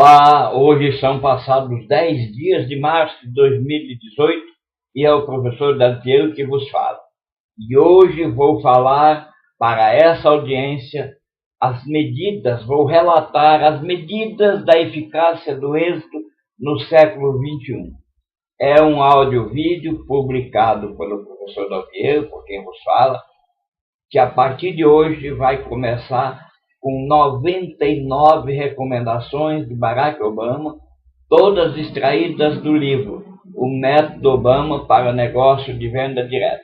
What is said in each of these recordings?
Olá, hoje são passados 10 dias de março de 2018 e é o professor Dantielo que vos fala. E hoje vou falar para essa audiência vou relatar as medidas da eficácia do êxito no século XXI. É um áudio-vídeo publicado pelo professor Dantielo, por quem vos fala, que a partir de hoje vai começar com 99 recomendações de Barack Obama, todas extraídas do livro O Método Obama para Negócio de Venda Direta.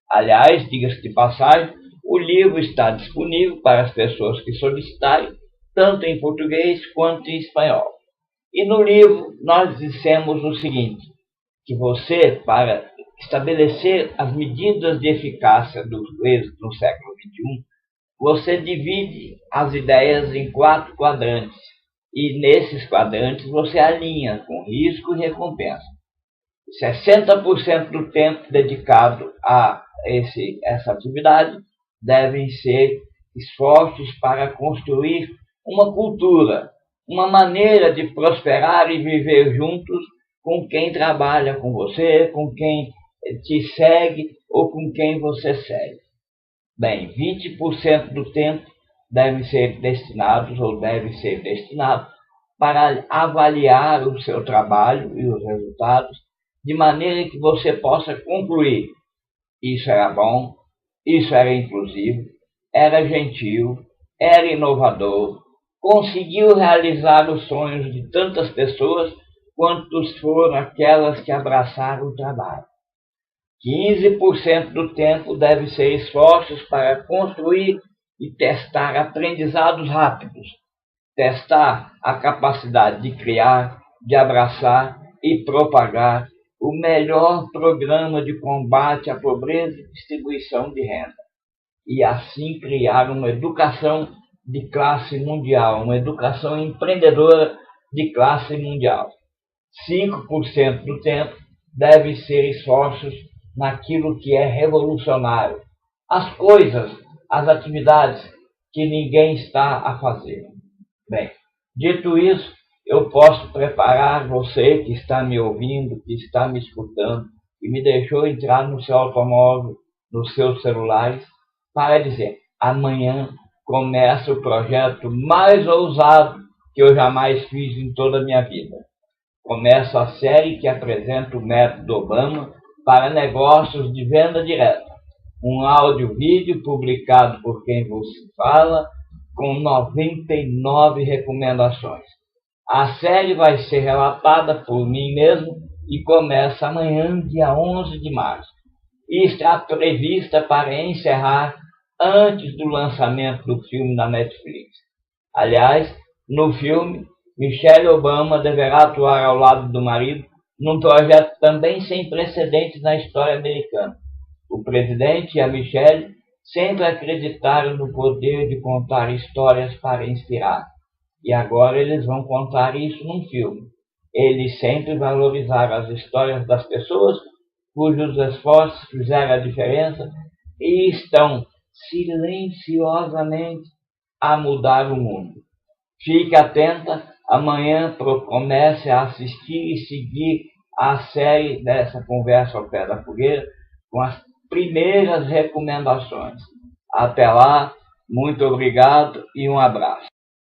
Aliás, diga-se de passagem, o livro está disponível para as pessoas que solicitarem, tanto em português quanto em espanhol. E no livro nós dissemos o seguinte, que você, para estabelecer as medidas de eficácia do êxito no século XXI, você divide as ideias em 4 quadrantes, e nesses quadrantes você alinha com risco e recompensa. 60% do tempo dedicado a essa atividade devem ser esforços para construir uma cultura, uma maneira de prosperar e viver juntos com quem trabalha com você, com quem te segue ou com quem você segue. Bem, 20% do tempo deve ser destinado para avaliar o seu trabalho e os resultados, de maneira que você possa concluir: isso era bom, isso era inclusivo, era gentil, era inovador, conseguiu realizar os sonhos de tantas pessoas quantos foram aquelas que abraçaram o trabalho. 15% do tempo deve ser esforços para construir e testar aprendizados rápidos, testar a capacidade de criar, de abraçar e propagar o melhor programa de combate à pobreza e distribuição de renda, e assim criar uma educação de classe mundial, uma educação empreendedora de classe mundial. 5% do tempo deve ser esforços naquilo que é revolucionário, as coisas, as atividades que ninguém está a fazer. Bem, dito isso, eu posso preparar você que está me ouvindo, que está me escutando, e me deixou entrar no seu automóvel, nos seus celulares, para dizer: amanhã começa o projeto mais ousado que eu jamais fiz em toda a minha vida. Começa a série que apresenta o método Obama para negócios de venda direta. Um áudio-vídeo publicado por quem vos fala, com 99 recomendações. A série vai ser relatada por mim mesmo e começa amanhã, dia 11 de março. E está prevista para encerrar antes do lançamento do filme na Netflix. Aliás, no filme, Michelle Obama deverá atuar ao lado do marido num projeto também sem precedentes na história americana. O presidente e a Michelle sempre acreditaram no poder de contar histórias para inspirar. E agora eles vão contar isso num filme. Eles sempre valorizaram as histórias das pessoas cujos esforços fizeram a diferença e estão silenciosamente a mudar o mundo. Fique atenta, amanhã comece a assistir e seguir a série dessa conversa ao pé da fogueira com as primeiras recomendações. Até lá, muito obrigado e um abraço.